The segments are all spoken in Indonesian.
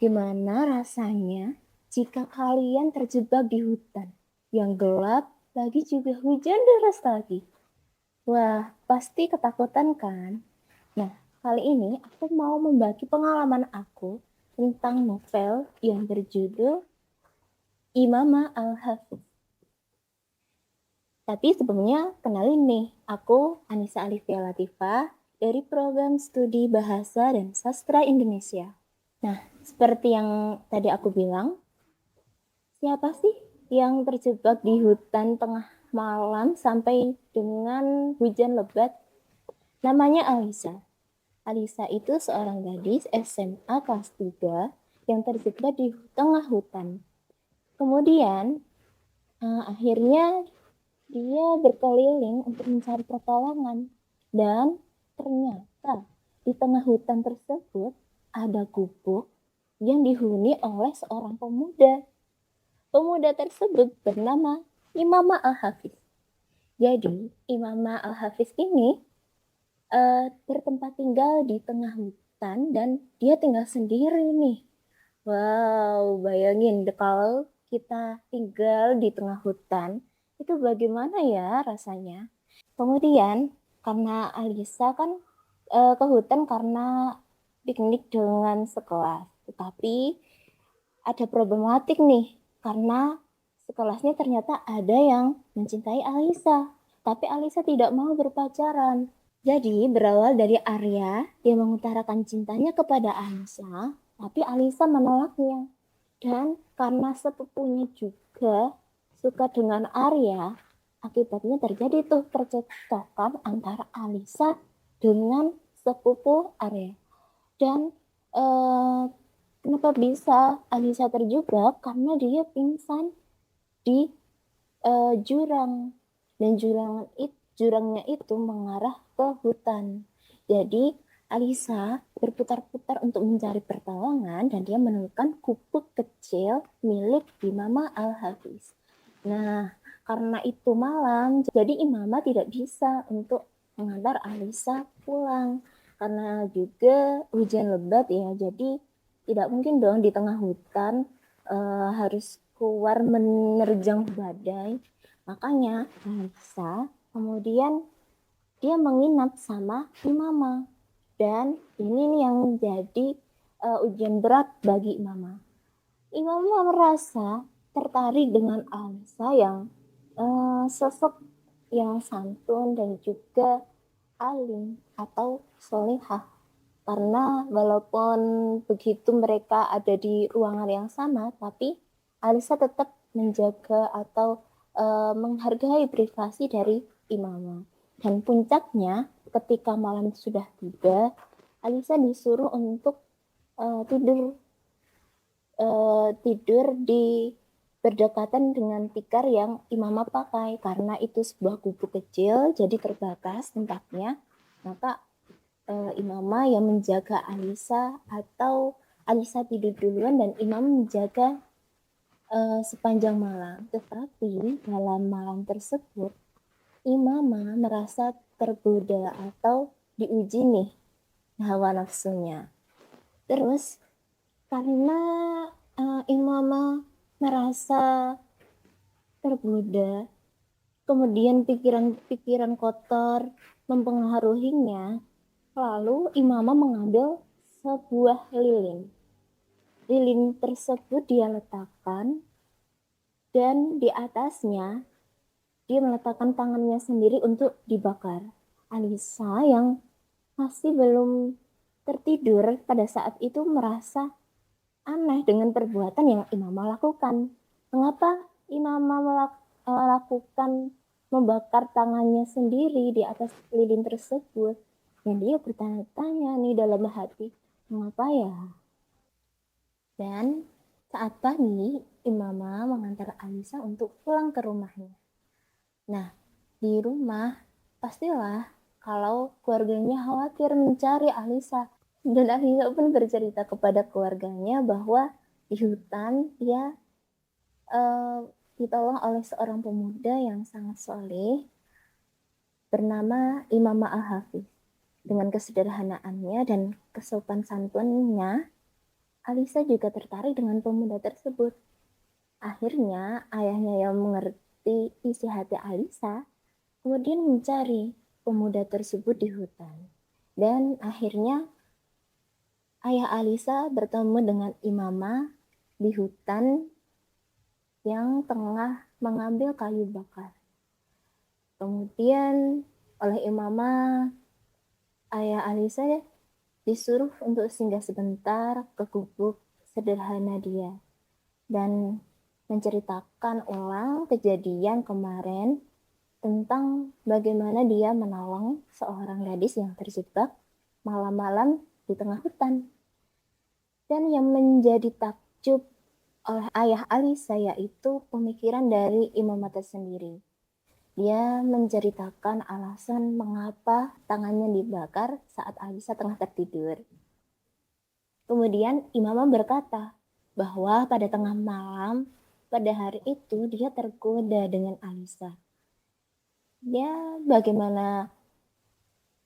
Gimana rasanya jika kalian terjebak di hutan yang gelap, lagi juga hujan deras lagi? Wah, pasti ketakutan kan? Nah, kali ini aku mau membagi pengalaman aku tentang novel yang berjudul Imamah Al-Hafiz. Tapi sebelumnya, kenalin nih, aku Anissa Alifia Latifah dari program studi Bahasa dan Sastra Indonesia. Nah, seperti yang tadi aku bilang, siapa sih yang terjebak di hutan tengah malam sampai dengan hujan lebat? Namanya Alisa. Alisa itu seorang gadis SMA kelas 3 yang terjebak di tengah hutan. Kemudian, akhirnya dia berkeliling untuk mencari pertolongan. Dan ternyata di tengah hutan tersebut ada gubuk yang dihuni oleh seorang pemuda. Pemuda tersebut bernama Imamah Al-Hafiz. Jadi, Imamah Al-Hafiz ini bertempat tinggal di tengah hutan dan dia tinggal sendiri nih. Wow, bayangin kalau kita tinggal di tengah hutan, itu bagaimana ya rasanya? Kemudian, karena Alisa kan ke hutan karena piknik dengan sekelas. Tetapi ada problematik nih, karena sekelasnya ternyata ada yang mencintai Alisa. Tapi Alisa tidak mau berpacaran. Jadi berawal dari Arya yang mengutarakan cintanya kepada Alisa, tapi Alisa menolaknya. Dan karena sepupunya juga suka dengan Arya, akibatnya terjadi tuh percekcokan antara Alisa dengan sepupu Arya. Dan eh, kenapa bisa Alisa terjebak? Karena dia pingsan di jurang dan jurangnya itu mengarah ke hutan. Jadi Alisa berputar-putar untuk mencari pertolongan dan dia menemukan gubuk kecil milik Imamah Al-Hafiz. Nah, karena itu malam, jadi Imamah tidak bisa untuk mengantar Alisa pulang karena juga hujan lebat ya. Jadi tidak mungkin dong di tengah hutan harus keluar menerjang badai. Makanya Alisa kemudian dia menginap sama Imamah. Dan ini nih yang menjadi ujian berat bagi Imamah. Imamah merasa tertarik dengan Alisa yang sosok yang santun dan juga alim atau solehah. Karena walaupun begitu mereka ada di ruangan yang sama, tapi Alisa tetap menjaga atau menghargai privasi dari Imamah. Dan puncaknya ketika malam sudah tiba, Alisa disuruh untuk tidur tidur di berdekatan dengan tikar yang Imamah pakai karena itu sebuah gubuk kecil jadi terbatas tempatnya. Maka Imamah yang menjaga Alisa atau Alisa tidur duluan dan Imam menjaga sepanjang malam. Tetapi dalam malam tersebut Imamah merasa tergoda atau diuji nih hawa nafsunya. Terus karena Imamah merasa tergoda, kemudian pikiran-pikiran kotor mempengaruhinya, lalu Imamah mengambil sebuah lilin. Lilin tersebut dia letakkan dan di atasnya dia meletakkan tangannya sendiri untuk dibakar. Alisa yang masih belum tertidur pada saat itu merasa aneh dengan perbuatan yang Imamah lakukan. Mengapa Imamah melakukan membakar tangannya sendiri di atas lilin tersebut? Dan dia bertanya-tanya nih dalam hati, mengapa ya? Dan saat pagi, Imamah mengantar Alisa untuk pulang ke rumahnya. Nah, di rumah pastilah kalau keluarganya khawatir mencari Alisa. Dan Alisa pun bercerita kepada keluarganya bahwa di hutan dia ditolong oleh seorang pemuda yang sangat soleh bernama Imamah Al-Hafiz. Dengan kesederhanaannya dan kesopan santunnya, Alisa juga tertarik dengan pemuda tersebut. Akhirnya, ayahnya yang mengerti isi hati Alisa kemudian mencari pemuda tersebut di hutan. Dan akhirnya ayah Alisa bertemu dengan Imama di hutan yang tengah mengambil kayu bakar. Kemudian oleh Imama, ayah Alisa disuruh untuk singgah sebentar ke gubuk sederhana dia dan menceritakan ulang kejadian kemarin tentang bagaimana dia menolong seorang gadis yang terjebak malam-malam di tengah hutan. Dan yang menjadi takjub oleh ayah Alisa yaitu pemikiran dari Imam Mata sendiri. Dia menceritakan alasan mengapa tangannya dibakar saat Alisa tengah tertidur. Kemudian Imam berkata bahwa pada tengah malam pada hari itu dia tergoda dengan Alisa. Ya, bagaimana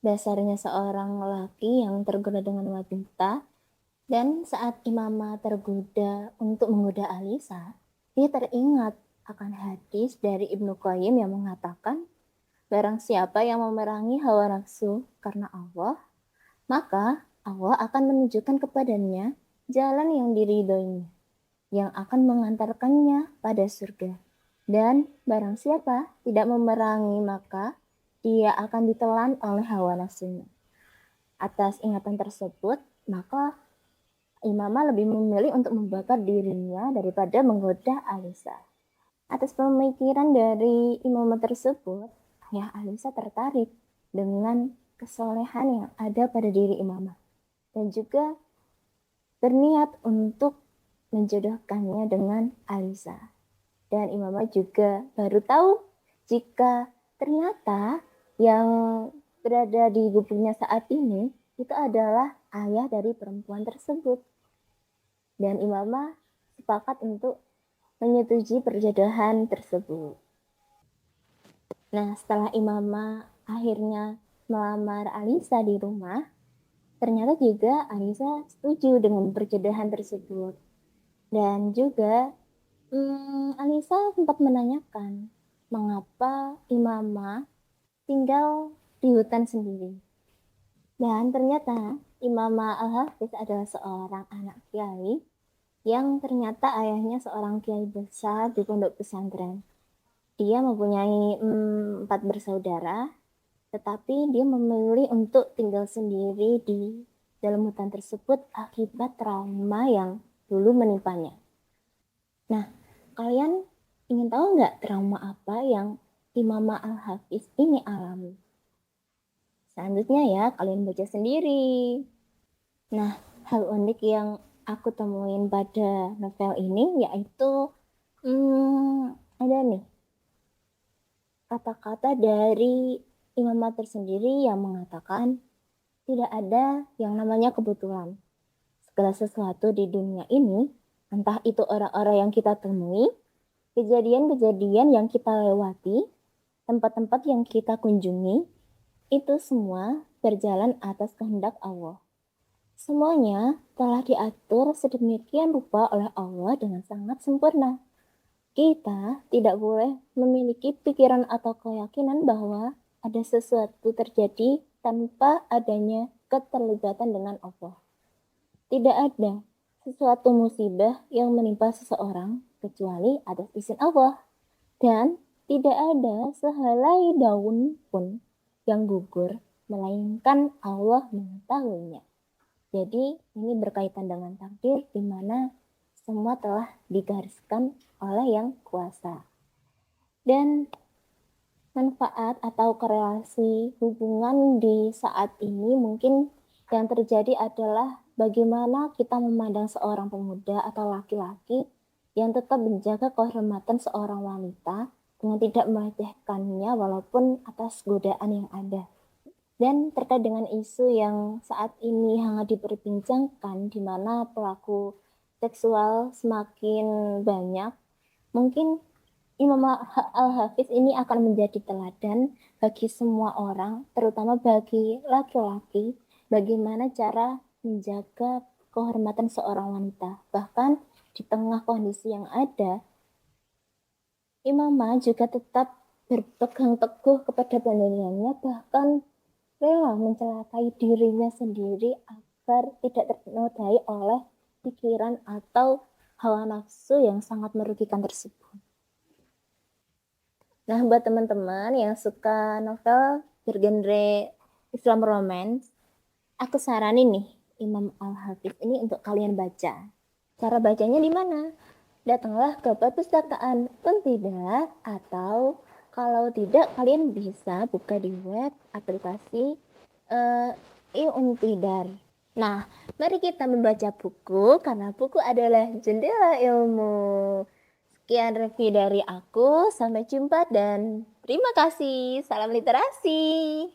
dasarnya seorang laki yang tergoda dengan wanita, dan saat Imama tergoda untuk menggoda Alisa, dia teringat akan hadis dari Ibnu Qayyim yang mengatakan, barang siapa yang memerangi hawa nafsu karena Allah, maka Allah akan menunjukkan kepadanya jalan yang diridhoinya, yang akan mengantarkannya pada surga. Dan barang siapa tidak memerangi, maka dia akan ditelan oleh hawa nafsunya. Atas ingatan tersebut, maka Imama lebih memilih untuk membakar dirinya daripada menggoda Alisa. Atas pemikiran dari Imama tersebut, ayah Alisa tertarik dengan kesolehan yang ada pada diri Imama dan juga berniat untuk menjodohkannya dengan Alisa. Dan Imama juga baru tahu jika ternyata yang berada di gubuknya saat ini itu adalah ayah dari perempuan tersebut. Dan Imama sepakat untuk menyetujui perjodohan tersebut. Nah, setelah Imama akhirnya melamar Alisa di rumah, ternyata juga Alisa setuju dengan perjodohan tersebut. Dan juga Alisa sempat menanyakan mengapa Imama tinggal di hutan sendiri. Dan ternyata Imama Al-Hafiz adalah seorang anak kiai yang ternyata ayahnya seorang kiai besar di pondok pesantren. Dia mempunyai 4 bersaudara, tetapi dia memilih untuk tinggal sendiri di dalam hutan tersebut akibat trauma yang dulu menimpanya. Nah, kalian ingin tahu nggak trauma apa yang Imama Al-Hafiz ini alami? Selanjutnya ya, kalian baca sendiri. Nah, hal unik yang aku temuin pada novel ini yaitu ada nih kata-kata dari Imam tersendiri yang mengatakan tidak ada yang namanya kebetulan. Segala sesuatu di dunia ini, entah itu orang-orang yang kita temui, kejadian-kejadian yang kita lewati, tempat-tempat yang kita kunjungi, itu semua berjalan atas kehendak Allah. Semuanya telah diatur sedemikian rupa oleh Allah dengan sangat sempurna. Kita tidak boleh memiliki pikiran atau keyakinan bahwa ada sesuatu terjadi tanpa adanya keterlibatan dengan Allah. Tidak ada sesuatu musibah yang menimpa seseorang kecuali atas izin Allah. Dan tidak ada sehelai daun pun yang gugur, melainkan Allah mengetahuinya. Jadi ini berkaitan dengan takdir di mana semua telah digariskan oleh yang kuasa. Dan manfaat atau korelasi hubungan di saat ini mungkin yang terjadi adalah bagaimana kita memandang seorang pemuda atau laki-laki yang tetap menjaga kehormatan seorang wanita dengan tidak melecehkannya walaupun atas godaan yang ada. Dan terkait dengan isu yang saat ini hangat diperbincangkan di mana pelaku seksual semakin banyak, mungkin Imam Al-Hafiz ini akan menjadi teladan bagi semua orang, terutama bagi laki-laki, bagaimana cara menjaga kehormatan seorang wanita. Bahkan di tengah kondisi yang ada, Imamah juga tetap berpegang teguh kepada pendiriannya, bahkan rela mencelakai dirinya sendiri agar tidak ternodai oleh pikiran atau hawa nafsu yang sangat merugikan tersebut. Nah, buat teman-teman yang suka novel bergenre Islam romance, aku saranin nih Imam Al-Hafiz ini untuk kalian baca. Cara bacanya di mana? Datanglah ke perpustakaan Untidar, atau kalau tidak kalian bisa buka di web aplikasi Untidar. Nah, mari kita membaca buku karena buku adalah jendela ilmu. Sekian review dari aku, sampai jumpa dan terima kasih. Salam literasi.